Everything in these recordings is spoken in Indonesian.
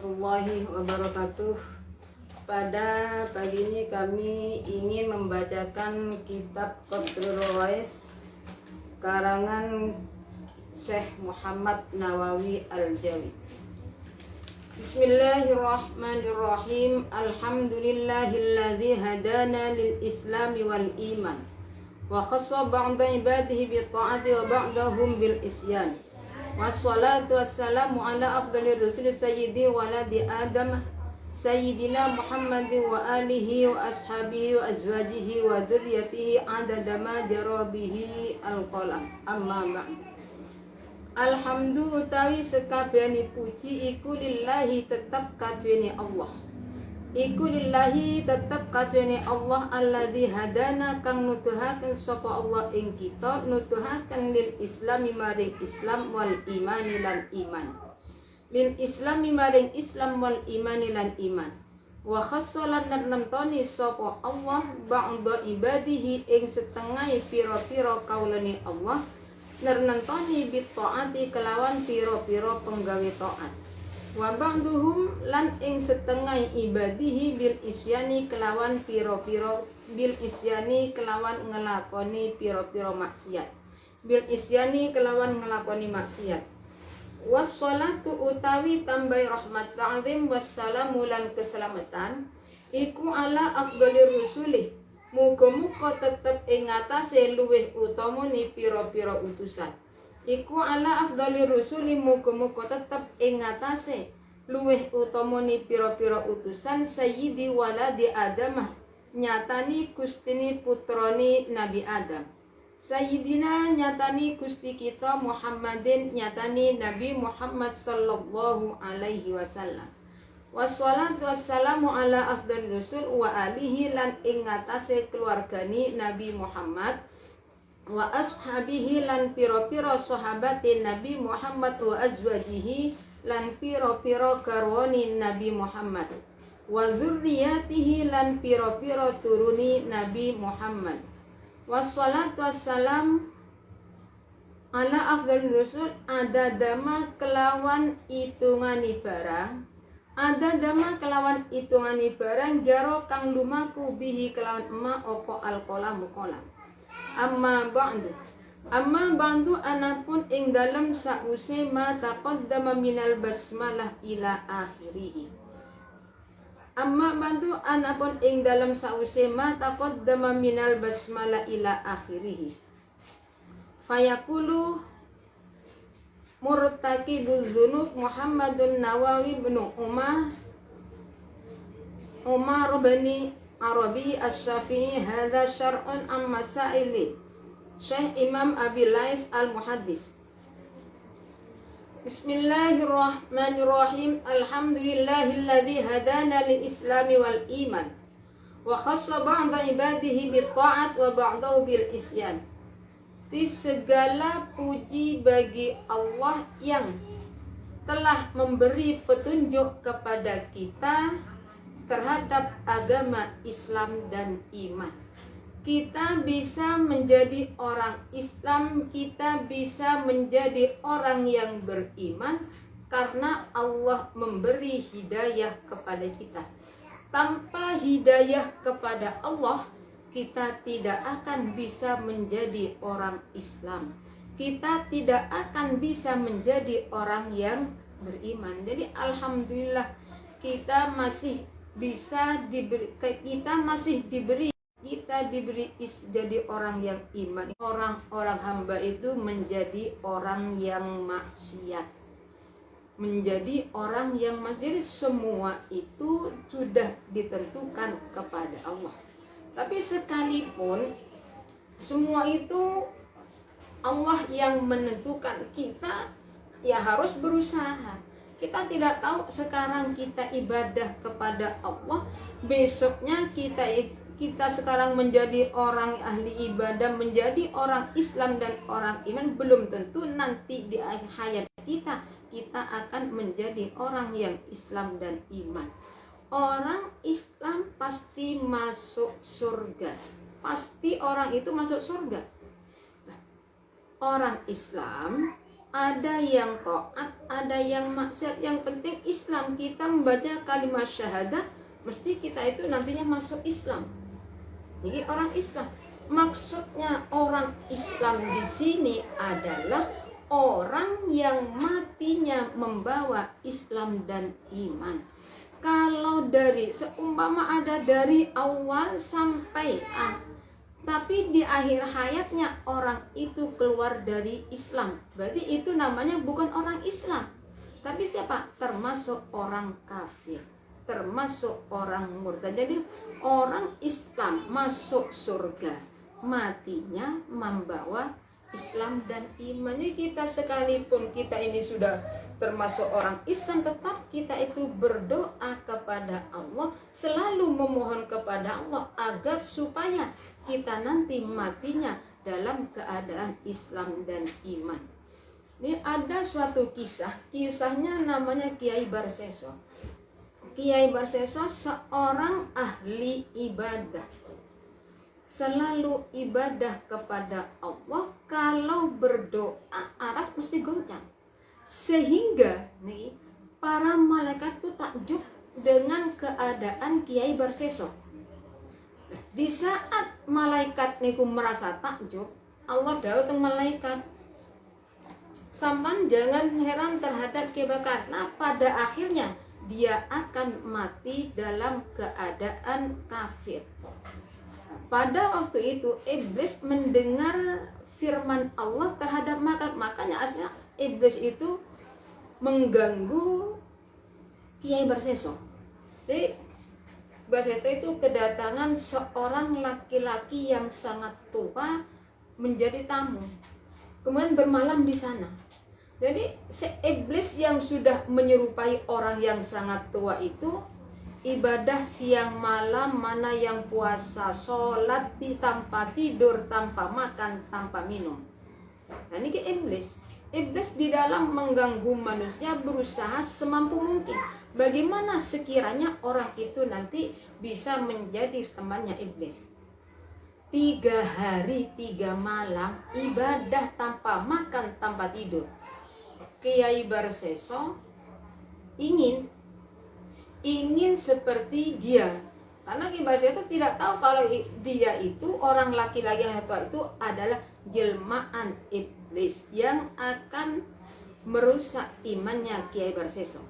warahmatullahi wabarakatuh. Pada pagi ini kami ingin membacakan kitab Qatrul Rais karangan Syekh Muhammad Nawawi Al-Jawi. Bismillahirrahmanirrahim. Alhamdulillahilladzi hadana lil islami wal iman wa khassa ba'da ibadihi bi ta'ati wa ba'dahum bil isyan. Wassalatu wassalamu ala afdalir rusul sayyidi waladi adam sayyidina Muhammadin wa alihi wa ashabihi wa azwajihi wa dzurriyyatihi adada ma jara bihi al-qalam. Amma ba'd. Alhamdulillah utawi sekabehane puji iku lillahi tetep kaduweni Allah. Iku lillahi tetep kaduweni Allah alladzi hadana kang nuduhaken sapa Allah ing kita nuduhaken lil islami maring Islam wal imani lan iman. Lil islami maring Islam wal imani lan iman. Wa khassalan nemtoni sapa Allah ba'da ibadihi ing setengah pira-pira kaulane Allah nernentoni bit taati kelawan pira-pira penggawe taat. Wa ba'duhum lan ing setengah ibadihi bil isyani kelawan pira-pira bil isyani kelawan ngelakoni pira-pira maksiat. Bil isyani kelawan ngelakoni maksiat. Wassalatu utawi tambai rahmat ta'zim wassalamu lan keselamatan iku ala afdalir rusulih. Muga-muga tetep ing atase luweh utama ni pira-pira utusan. Iku ala afdalir rusuli muga-muga tetep ing atase luweh utama ni pira-pira utusan sayyidi waladi Adam nyatani gustini putrani Nabi Adam. Sayyidina nyatani gusti kita Muhammadin nyatani Nabi Muhammad sallallahu alaihi wasallam. Wassalatu wassalamu ala afdalir rusul wa alihi lan ing atase keluargani Nabi Muhammad wa ashabihi lan piro-piro sahabati Nabi Muhammad wa azwajihi lan piro-piro garwani Nabi Muhammad wa dzurriyyatihi lan piro-piro turuni Nabi Muhammad. Wassalatu wassalam ala afdhalur rusul adadama kelawan itungani barang adadama kelawan itungani barang jaro kang lumaku bihi kelawan emak opo al-qalamu qalam. Amma ba'du anapun ing dalam sause ma taqaddama minal basmalah ila akhirih. Amma ba'du anapun ing dalam sause ma taqaddama minal basmalah ila akhirih. Fayaqulu murtakibuz dzunub Muhammadun Nawawi bin Umar bin Arabi Asy-Syafi'i hadza syar'un am masaili Syekh Imam Abi Lais Al-Muhaddis. Bismillahirrahmanirrahim. Alhamdulillahilladzi hadana lil islami wal iman wa khassa ba'da ibadihi bit ta'at wa ba'dahu bil isyan. Di segala puji bagi Allah yang telah memberi petunjuk kepada kita terhadap agama Islam dan iman. Kita bisa menjadi orang Islam, kita bisa menjadi orang yang beriman karena Allah memberi hidayah kepada kita. Tanpa hidayah kepada Allah, kita tidak akan bisa menjadi orang Islam. Kita tidak akan bisa menjadi orang yang beriman. Jadi alhamdulillah kita masih bisa diberi, kita diberi jadi orang yang iman. Orang-orang hamba itu menjadi orang yang maksiat, menjadi orang yang maksiat. Semua itu sudah ditentukan kepada Allah. Tapi sekalipun semua itu Allah yang menentukan, kita ya harus berusaha. Kita tidak tahu sekarang kita ibadah kepada Allah, besoknya kita sekarang menjadi orang ahli ibadah, menjadi orang Islam dan orang iman, belum tentu nanti di akhir hayat kita akan menjadi orang yang Islam dan iman. Orang Islam pasti masuk surga, pasti orang itu masuk surga. Orang Islam ada yang taat, ada yang maksiat. Yang penting Islam, kita membaca kalimat syahadah, mesti kita itu nantinya masuk Islam. Jadi orang Islam. Maksudnya orang Islam di sini adalah orang yang matinya membawa Islam dan iman. Kalau dari seumpama ada dari awal sampai tapi di akhir hayatnya orang itu keluar dari Islam, berarti itu namanya bukan orang Islam. Tapi siapa? Termasuk orang kafir, termasuk orang murtad. Jadi orang Islam masuk surga, matinya membawa Islam dan iman. Jadi kita sekalipun kita ini sudah termasuk orang Islam, tetap kita itu berdoa kepada Allah, selalu memohon kepada Allah agar supaya kita nanti matinya dalam keadaan Islam dan iman. Ini ada suatu kisahnya namanya Kiai Barseso. Kiai Barseso seorang ahli ibadah, selalu ibadah kepada Allah. Kalau berdoa aras mesti goncang, sehingga nih para malaikat itu takjub dengan keadaan Kiai Barseso. Di saat malaikat niku merasa takjub, Allah dawuh teng malaikat, sampan jangan heran terhadap kebakaran. Nah, pada akhirnya dia akan mati dalam keadaan kafir. Pada waktu itu iblis mendengar firman Allah terhadap malaikat, makanya aslinya iblis itu mengganggu Kiai Barseso. Jadi Barseso itu kedatangan seorang laki-laki yang sangat tua menjadi tamu, kemudian bermalam di sana. Jadi iblis yang sudah menyerupai orang yang sangat tua itu ibadah siang malam, mana yang puasa, sholat tanpa tidur, tanpa makan, tanpa minum. Nah ini iblis. Iblis di dalam mengganggu manusia berusaha semampu mungkin. Bagaimana sekiranya orang itu nanti bisa menjadi temannya iblis. 3 hari 3 malam ibadah tanpa makan, tanpa tidur. Kiai Barseso ingin seperti dia, karena Kiai Barseso tidak tahu kalau dia itu orang laki-laki yang tua itu adalah jelmaan iblis yang akan merusak imannya Kiai Barseso.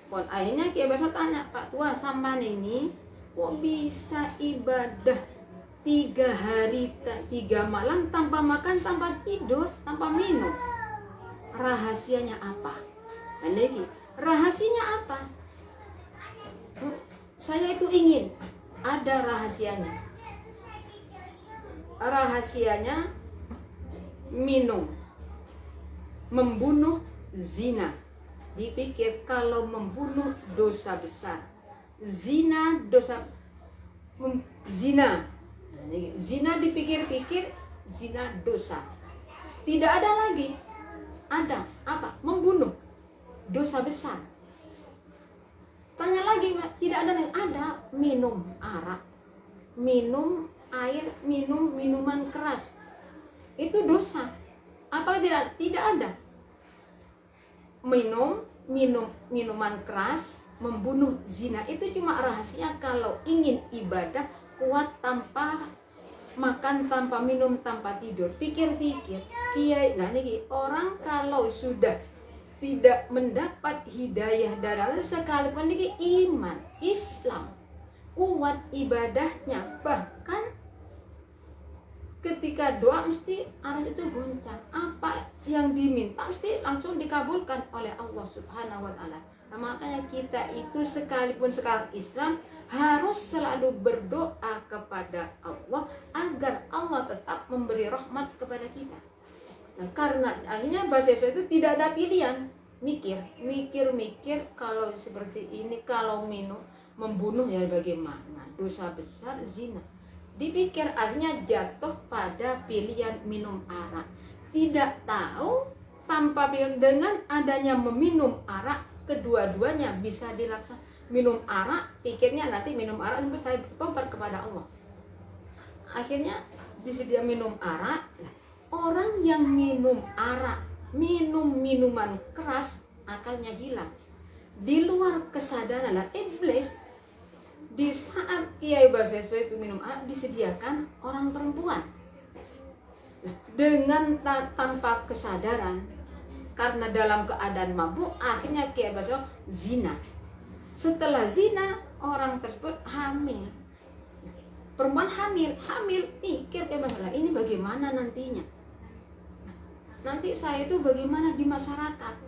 Pun akhirnya Kiai Barseso tanya, Pak Tua, sampean ini kok bisa ibadah 3 hari 3 malam tanpa makan, tanpa tidur, tanpa minum? Rahasianya apa? Dan lagi, rahasianya apa? Saya itu ingin ada rahasianya. Rahasianya minum, membunuh, zina. Dipikir kalau membunuh dosa besar, zina dosa, zina dipikir-pikir, zina dosa. Tidak ada lagi. Ada apa? Membunuh, dosa besar. Tanya lagi, tidak ada lagi. Ada minum arak, minum air, minum minuman keras. Itu dosa. Apa tidak? Tidak ada. Minum minuman keras, membunuh, zina. Itu cuma rahasia kalau ingin ibadah kuat tanpa makan, tanpa minum, tanpa tidur. Pikir-pikir, Kiai, nah ini orang kalau sudah tidak mendapat hidayah dari Allah, sekalipun ini iman, Islam, kuat ibadahnya, bahkan ketika doa mesti aras itu goncang. Apa yang diminta mesti langsung dikabulkan oleh Allah Subhanahu wa Ta'ala. Nah, makanya kita itu sekalipun sekarang Islam harus selalu berdoa kepada Allah agar Allah tetap memberi rahmat kepada kita. Nah, karena akhirnya Barseso itu tidak ada pilihan, mikir kalau seperti ini, kalau minum, membunuh ya bagaimana, dosa besar, zina. Dipikir akhirnya jatuh pada pilihan minum arak. Tidak tahu tanpa dengan adanya meminum arak, kedua-duanya bisa dilaksanakan. Minum arak, pikirnya nanti minum arak sampai saya bertobat kepada Allah. Akhirnya disedia minum arak. Orang yang minum arak, minum minuman keras, akalnya hilang. Di luar kesadaran lah iblis. Di saat Kiai Baseso itu minum arak, disediakan orang perempuan dengan tanpa kesadaran, karena dalam keadaan mabuk, akhirnya Kiai Baseso zina. Setelah zina, orang tersebut hamil. Perempuan hamil, pikir Kiai Baseso, ini bagaimana nantinya? Nanti saya itu bagaimana di masyarakat?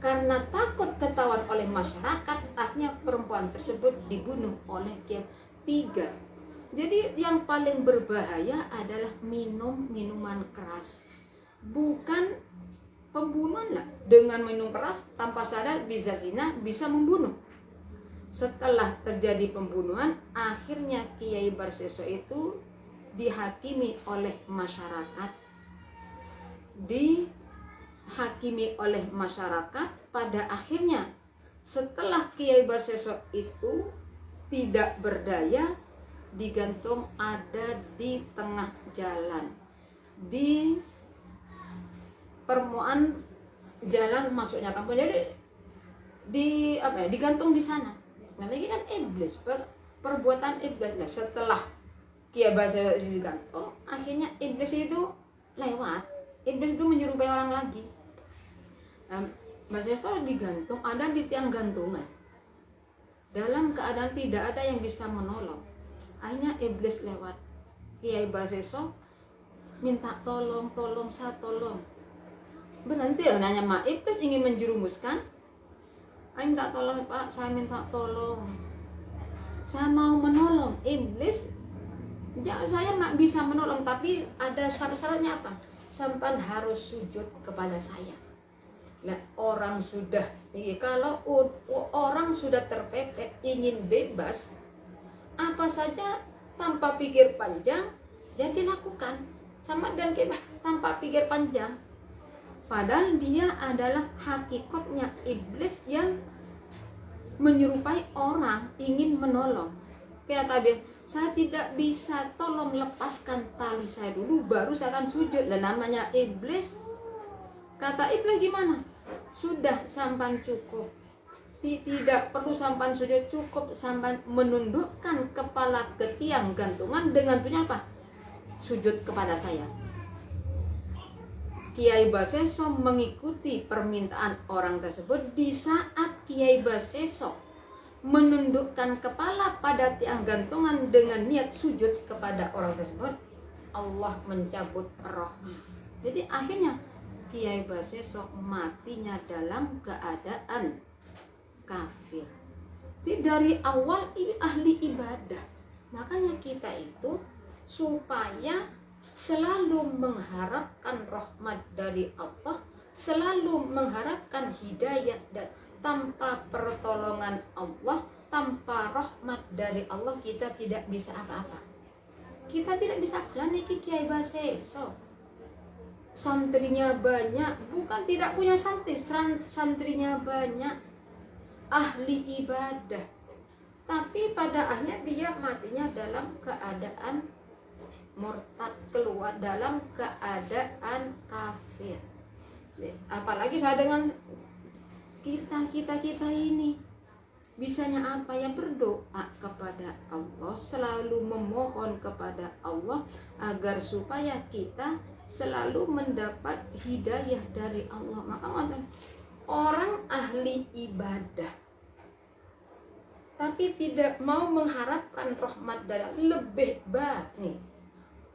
Karena takut ketahuan oleh masyarakat, akhirnya perempuan tersebut dibunuh oleh Kiai. 3. Jadi yang paling berbahaya adalah minum minuman keras. Bukan pembunuhan lah. Dengan minum keras tanpa sadar bisa zina, bisa membunuh. Setelah terjadi pembunuhan, akhirnya Kiai Baseso itu dihakimi oleh masyarakat. Pada akhirnya setelah Kiai Baseso itu tidak berdaya, digantung ada di tengah jalan, di permukaan jalan masuknya kampung. Jadi digantung di sana. Nah, lagi kan iblis, perbuatan iblis. Nah, setelah Kiai Baseso digantung, akhirnya iblis itu lewat. Iblis itu menyerupai orang lagi. Baseso digantung, ada di tiang gantungan. Dalam keadaan tidak ada yang bisa menolong. Akhirnya iblis lewat. Kiai Baseso minta tolong, saya tolong. Berhenti loh nanya, ma, iblis ingin menjerumuskan. Ayo minta tolong, Pak, saya minta tolong. Saya mau menolong. Iblis, ya, saya mak bisa menolong, tapi ada syarat-syaratnya apa? Sampai harus sujud kepada saya. Nah, kalau orang sudah terpepet ingin bebas, apa saja tanpa pikir panjang jadi lakukan. Sama dan kayak tanpa pikir panjang. Padahal dia adalah hakikatnya iblis yang menyerupai orang ingin menolong. Kayak tadi, saya tidak bisa, tolong lepaskan tali saya dulu baru saya akan sujud. Dan namanya iblis. Kata iblis gimana? Sudah, sampan cukup. Tidak perlu sampan sujud, cukup sampan menundukkan kepala ke tiang gantungan dengan tujuan apa? Sujud kepada saya. Kiai Baseso mengikuti permintaan orang tersebut. Di saat Kiai Baseso menundukkan kepala pada tiang gantungan dengan niat sujud kepada orang tersebut, Allah mencabut rohnya. Jadi akhirnya Kiai Baseso matinya dalam keadaan kafir. Jadi dari awal ahli ibadah. Makanya kita itu supaya selalu mengharapkan rahmat dari Allah, selalu mengharapkan hidayah, dan tanpa pertolongan Allah, tanpa rahmat dari Allah, kita tidak bisa apa-apa. Kita tidak bisa melaniki Kiai Baseso. Santrinya banyak, bukan tidak punya santri, santrinya banyak, ahli ibadah, tapi pada akhirnya dia matinya dalam keadaan murtad, keluar dalam keadaan kafir. Apalagi saya dengan kita ini bisanya apa? Ya berdoa kepada Allah, selalu memohon kepada Allah agar supaya kita selalu mendapat hidayah dari Allah. Maka orang ahli ibadah tapi tidak mau mengharapkan rahmat dari Allah, lebih baik nih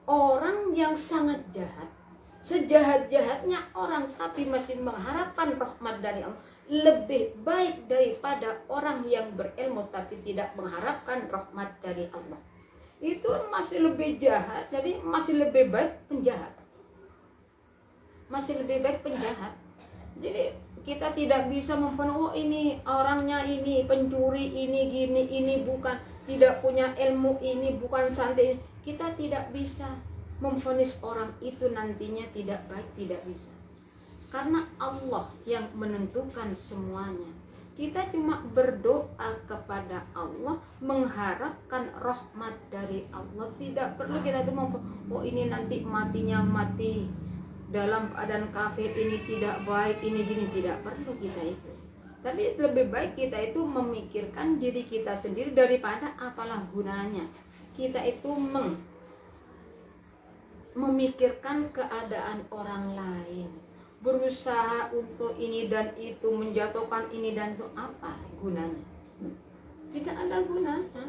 orang yang sangat jahat, sejahat-jahatnya orang tapi masih mengharapkan rahmat dari Allah, lebih baik daripada orang yang berilmu tapi tidak mengharapkan rahmat dari Allah. Itu masih lebih jahat, jadi masih lebih baik penjahat. Masih lebih baik penjahat. Jadi kita tidak bisa mempenuhi ini orangnya ini pencuri, ini gini, ini bukan, tidak punya ilmu, ini bukan santri. Kita tidak bisa memvonis orang itu nantinya tidak baik, tidak bisa. Karena Allah yang menentukan semuanya. Kita cuma berdoa kepada Allah, mengharapkan rahmat dari Allah. Tidak perlu kita itu ini nanti matinya mati dalam keadaan kafir ini tidak baik, ini gini, tidak perlu kita itu. Tapi lebih baik kita itu memikirkan diri kita sendiri daripada apalah gunanya kita itu memikirkan keadaan orang lain, berusaha untuk ini dan itu, menjatuhkan ini dan itu. Apa gunanya? Tidak ada gunanya.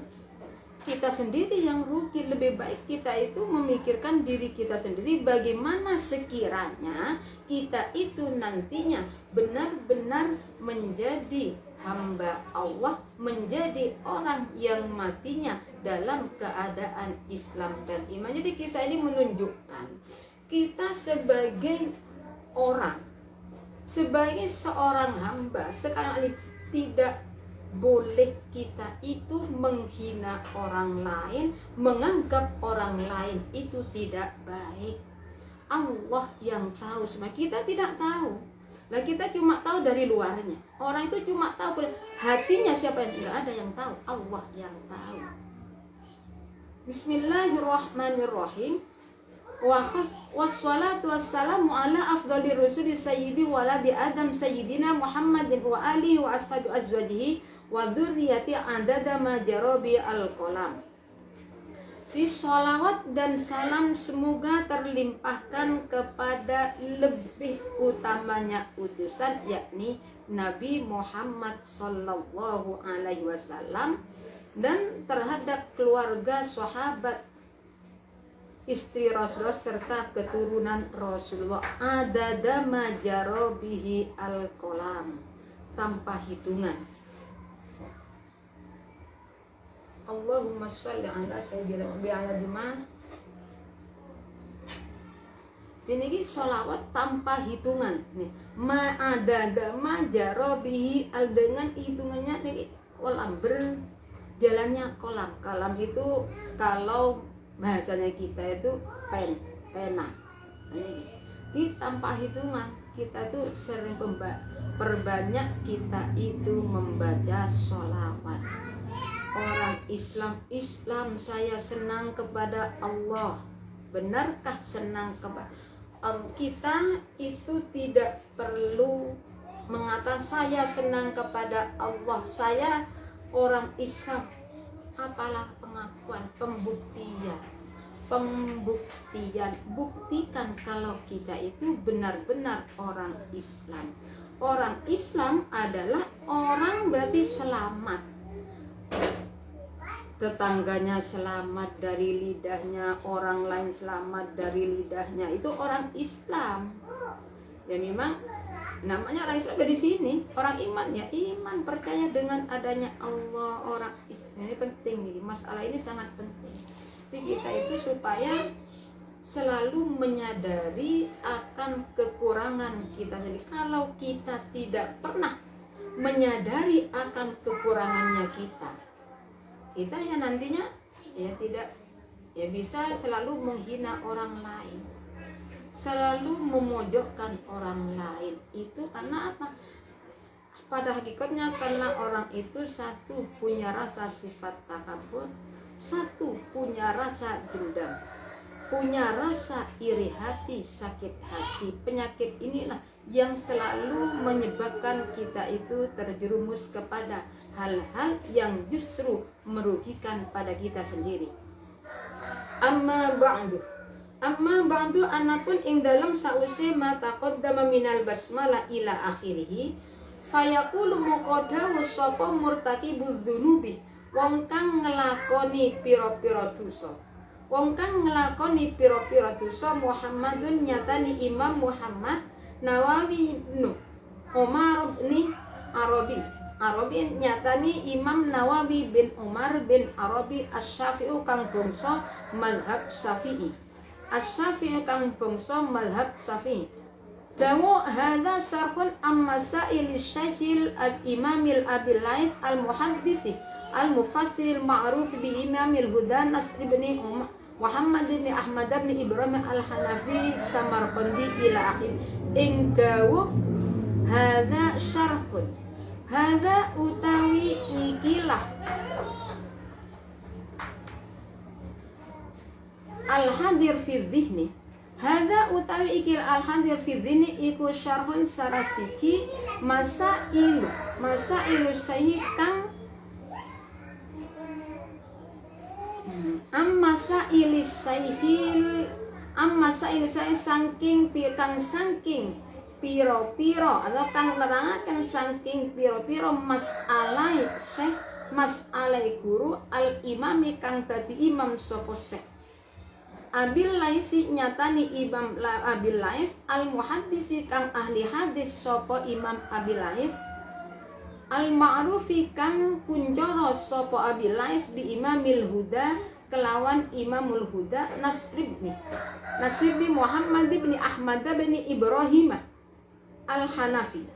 Kita sendiri yang rugi. Lebih baik kita itu memikirkan diri kita sendiri, bagaimana sekiranya kita itu nantinya benar-benar menjadi hamba Allah, menjadi orang yang matinya dalam keadaan Islam dan iman. Jadi kisah ini menunjukkan kita sebagai orang, sebagai seorang hamba sekarang ini tidak boleh kita itu menghina orang lain, menganggap orang lain itu tidak baik. Allah yang tahu semua, kita tidak tahu. Lah kita cuma tahu dari luarnya. Orang itu cuma tahu hatinya siapa, yang enggak ada yang tahu, Allah yang tahu. Bismillahirrahmanirrahim. Wassalatu wassalamu ala afdhalir rusuli sayyidi waladi adam sayyidina Muhammadin wa alihi wa ashabi azwajihi wa dzurriyyati adada ma jarabi al-qalam. Di sholawat dan salam semoga terlimpahkan kepada lebih utamanya utusan, yakni Nabi Muhammad sallallahu alaihi wasallam, dan terhadap keluarga, sahabat, istri Rasulullah serta keturunan Rasulullah, adada ma jarabihi al-qalam, tanpa hitungan. Allahumma sholli ala sayyidina bi'aladima. Ini sholawat tanpa hitungan nih. Ma'adada majarobihi al, dengan hitungannya nih, kolam, berjalannya kolam. Kolam itu kalau bahasanya kita itu pena. Ini di tanpa hitungan kita tuh sering perbanyak kita itu membaca sholawat. Orang Islam saya senang kepada Allah. Benarkah senang kepada Allah? Kita itu tidak perlu mengatakan saya senang kepada Allah, saya orang Islam. Apalah pengakuan, pembuktian. Buktikan kalau kita itu benar-benar orang Islam. Orang Islam adalah orang berarti selamat, tetangganya selamat dari lidahnya, orang lain selamat dari lidahnya, itu orang Islam. Ya memang namanya orang Islam di sini, orang iman, ya iman, percaya dengan adanya Allah, orang Islam. Ini penting nih, masalah ini sangat penting. Jadi kita itu supaya selalu menyadari akan kekurangan kita sendiri. Kalau kita tidak pernah menyadari akan kekurangannya kita ya nantinya ya tidak, ya bisa selalu menghina orang lain, selalu memojokkan orang lain. Itu karena apa? Pada hakikatnya karena orang itu satu punya rasa sifat takabur, satu punya rasa dendam, punya rasa iri hati, sakit hati. Penyakit inilah yang selalu menyebabkan kita itu terjerumus kepada hal-hal yang justru merugikan pada kita sendiri. Amma ba'du anapun ing dalam sause ma taqaddama minal basmalah ila akhirih fayaqulu muqaddamu sapa murtakibudz dzunubi, wong kang nglakoni pira-pira dosa. Wong kang nglakoni pira-pira dosa Muhammadun nyatani Imam Muhammad Nawawi ibnu Umar bin Arabi nyatani Imam Nawawi bin Umar bin Arabi Asy-Syafi'i kang bangsa mazhab Syafi'i. Asy-Syafi'i kang bangsa mazhab Syafi'i. Dawu hadza syarhun amma sa'il Syaikh al-Imamil Abil Lais al-Muhaddisi al-Mufassir al-Ma'ruf bi Imamil Huda Nasr bin Muhammad bin Ahmad bin Ibrahim al-Hanafi Samarqandi ila akhir. Ing dawu hadza syarhun, hadza utawi ikilah al-hadir fi dhihni, Hadza utawi ikil al hadir fi dzini iku syarhun sarasiki masailu sayyi kang amma sailis saya saking piro-piro atau kang nerangaken saking piro-piro masalai guru al imami kang dadi imam sapa syekh Abil Laisi nyatani Imam Abil Lais al muhaddisi kang ahli hadis sapa Imam Abil Lais al ma'rufi kang kunjara sapa Abil Lais bi Imamil Huda kelawan Imamul Huda Nasribni Muhammad bin Ahmad bin Ibrahim al Hanafi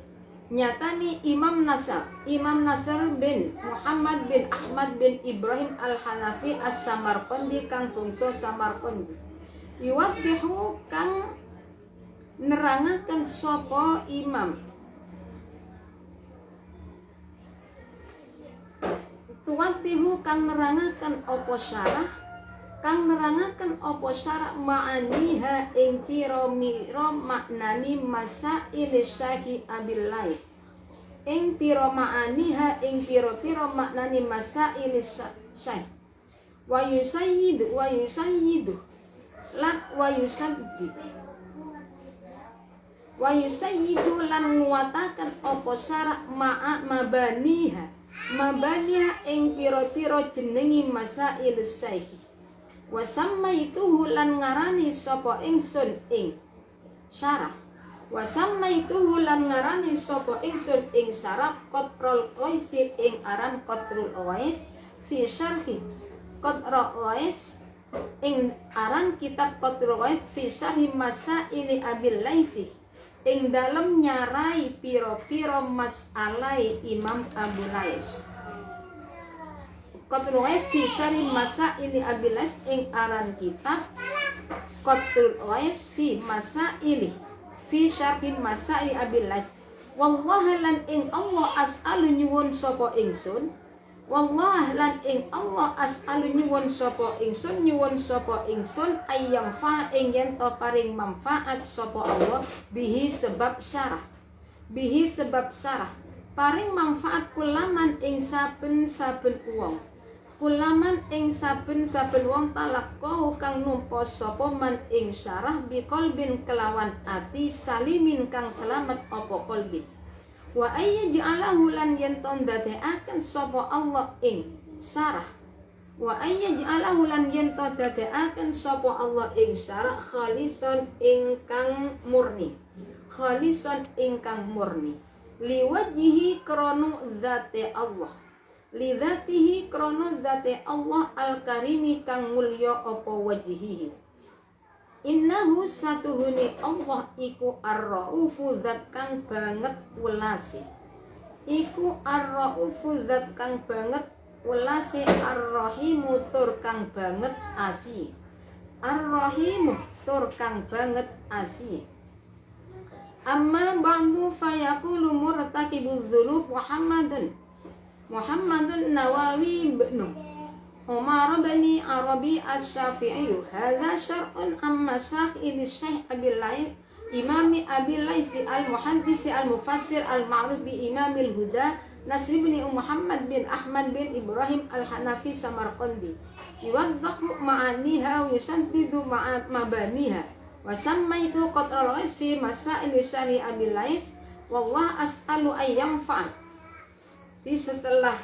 nyatani Imam Nasr bin Muhammad bin Ahmad bin Ibrahim al-Hanafi as-Samarqandi kang bangsa Samarqandi yuwaddihu kang nerangaken sapa imam tuwaddihu kang nerangaken apa syarah ma'aniha ing pira-mira maknani masail Syekh Abil Lais ing pira ma'aniha ing pira-pira maknani masail Syekh wa yusayyidu lan nguwataken apa syarah mabaniha ing pira-pira jenengi masail Syekh wasammaituhu lan ngarani sapa ingsun ing syarah Qatrul Qais ing aran Qatrul Qais fi syarhi Qatrul Qais ing aran kitab Qatrul Qais fi syarhi masaili Abil Laisi ing dalem nyarai pira-pira masalai Imam Abu Lais Qatrul Qais fi syarhi masaili Abil Lais ing aran kitab Qatrul Qais fi syarhi masaili Abil Lais wallahi lan ing Allah as'alu nyuwun sapa ingsun ayyam fa ing yen to paring manfaat sapa Allah bihi sebab syarah paring manfaat kulaman ing saben-saben wong talaqahu kang numpa sapa man ing syarah biqalbin kelawan ati salimin kang selamat apa qalbi wa ayyaj'alahu lan yen to ndadekaken sapa Allah ing syarah khalisan ingkang murni liwajhihi krana zate Allah lidzatihi krono zate Allah al-karimi kang mulya apa wajhihi innahu satuhuni Allah iku ar-raufu zat kang banget welase ar-rahimu tur kang banget asi amma ba'du fayaqulu murtakibuz dzunub Muhammadun Nawawi bin Umar bin Arabi Asy-Syafi'i hadza syar'un amma syaikh Abil Lais Imami Abil Lais al-Muhaddis al-Mufassir al-Ma'ruf bi Imamil Huda Nasr bin Muhammad bin Ahmad bin Ibrahim al-Hanafi Samarqandi yuwaddahu ma'aniha wa yusaddidu mabaniha wa sammaitu Qatrul Qais fi masail syari Abil Lais wallah as'alu ayyamfa. Setelah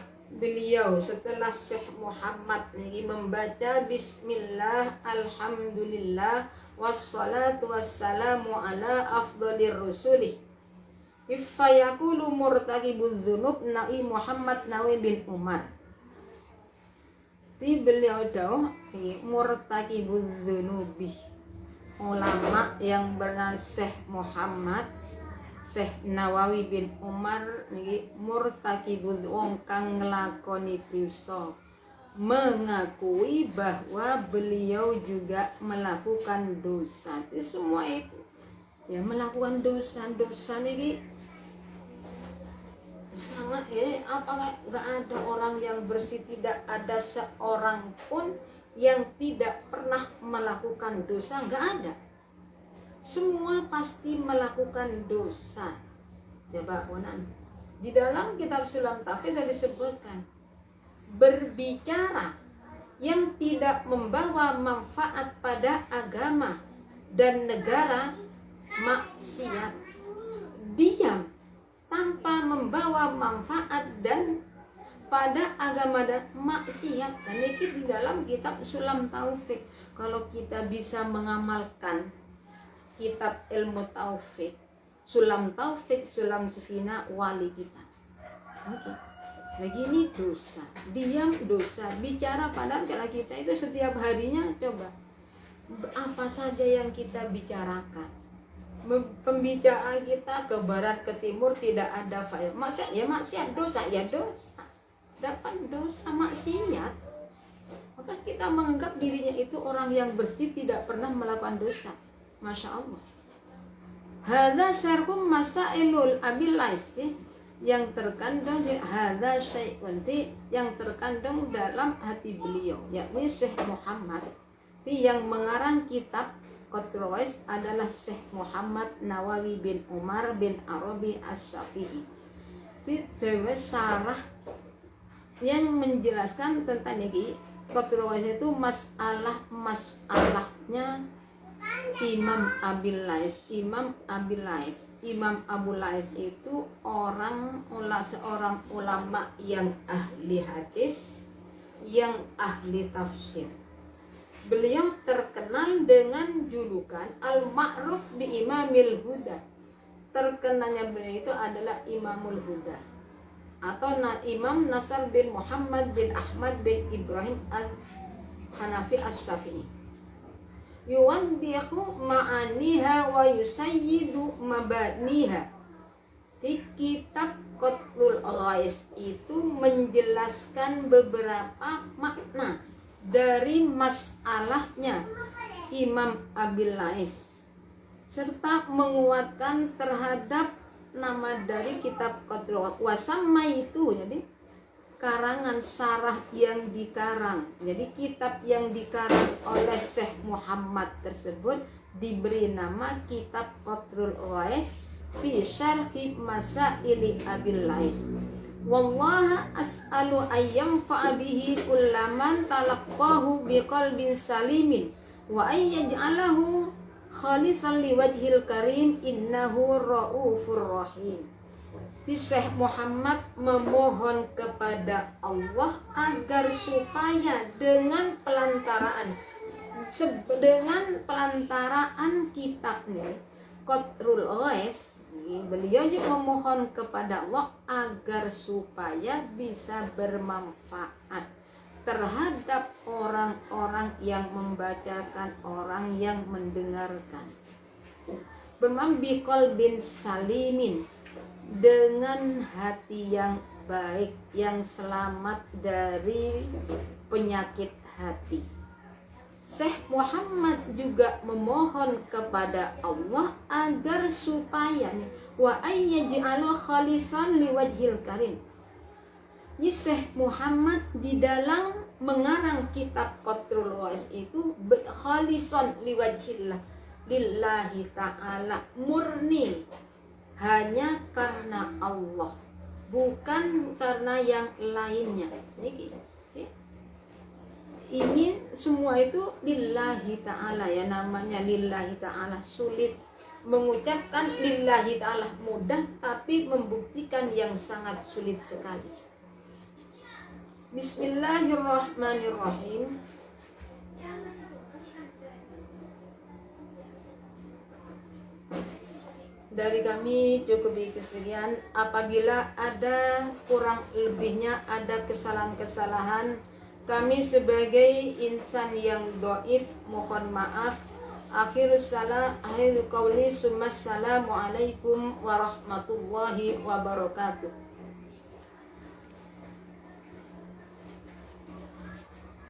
Syekh Muhammad ini membaca Bismillah, Alhamdulillah, wassalatu wassalamu ala afdalir rusulih Ifayakulu murtakibul dzunub Nabi Muhammad Nawawi bin Umar beliau dawuh murtakibul dzunubi ulama yang bernama Syekh Muhammad Syekh Nawawi bin Umar niki murtakibul wong kang nglakoni dosa mengakui bahwa beliau juga melakukan dosa. Jadi semua itu ya melakukan dosa niki sangat apakah enggak ada orang yang bersih, tidak ada seorang pun yang tidak pernah melakukan dosa, enggak ada. semua pasti melakukan dosa. Coba Onan, di dalam kitab Sulam Tafiz sudah disebutkan, berbicara yang tidak membawa manfaat pada agama dan negara maksiat, diam tanpa membawa manfaat dan pada agama dan maksiat. Dan ini di dalam kitab Sulam Taufik. Kalau kita bisa mengamalkan kitab ilmu taufik, Sulam Taufik, Sulam Safina, wali kita. Oke. Lagi ini dosa, diam dosa, bicara padahal kalau kita itu setiap harinya coba apa saja yang kita bicarakan. Pembicaraan kita ke barat ke timur tidak ada faedah. Maksiat ya maksiat, dosa ya dosa. Dapat dosa maksiat. Maka kita menganggap dirinya itu orang yang bersih, tidak pernah melakukan dosa. Masya Allah. Hadza syarhum masailul Abil Lais, yang terkandung di hadza syai'un, yang terkandung dalam hati beliau, yakni Syekh Muhammad yang mengarang kitab Qatrul Wais adalah Syekh Muhammad Nawawi bin Umar bin Arabi Asy-Syafi'i. Itu syarah yang menjelaskan tentang ini. Qatrul Wais itu masalahnya Imam Abil Lais. Imam Abu Lais itu seorang ulama yang ahli hadis, yang ahli tafsir. Beliau terkenal dengan julukan Al-Ma'ruf bi Imamil Huda. Terkenalnya beliau itu adalah Imamul Huda, atau Imam Nasr bin Muhammad bin Ahmad bin Ibrahim Hanafi Asy-Syafi'i. Yuwaddihu ma'aniha wa yusayyidu mabaniha. Di kitab Qatrul Wais itu menjelaskan beberapa makna dari masalahnya Imam Abil Lais, serta menguatkan terhadap nama dari kitab Qatrul Wasama itu. Jadi karangan syarah yang dikarang, jadi kitab yang dikarang oleh Syekh Muhammad tersebut diberi nama kitab Qatrul Wais fi syarhi masaili Abil Lais. Wallaha as'alu ayyam fa'abihi kullaman talaqqahu biqalbin salimin wa ayyaj'alahu khalisan liwajhil karim innahu ra'ufur rahim. Syekh Muhammad memohon kepada Allah agar supaya dengan pelantaraan kitabnya Qatrul Wais, beliau juga memohon kepada Allah agar supaya bisa bermanfaat terhadap orang-orang yang membacakan, orang yang mendengarkan. Bimambi qalbin salimin, dengan hati yang baik, yang selamat dari penyakit hati. Syekh Muhammad juga memohon kepada Allah agar supaya wa ayyaj'alu khalisan liwajhil karim. Ini Syekh Muhammad di dalam mengarang kitab Qatrul Wais itu khalisan liwajhillah, lillahi ta'ala, murni hanya karena Allah, bukan karena yang lainnya. Ini semua itu lillahi ta'ala, ya namanya lillahi ta'ala sulit. Mengucapkan lillahi ta'ala mudah, tapi membuktikan yang sangat sulit sekali. Bismillahirrahmanirrahim. Dari kami cukup kesekian. Apabila ada kurang lebihnya, ada kesalahan-kesalahan, kami sebagai insan yang dhaif mohon maaf. Akhir qauli summa assalamu alaikum warahmatullahi wabarakatuh.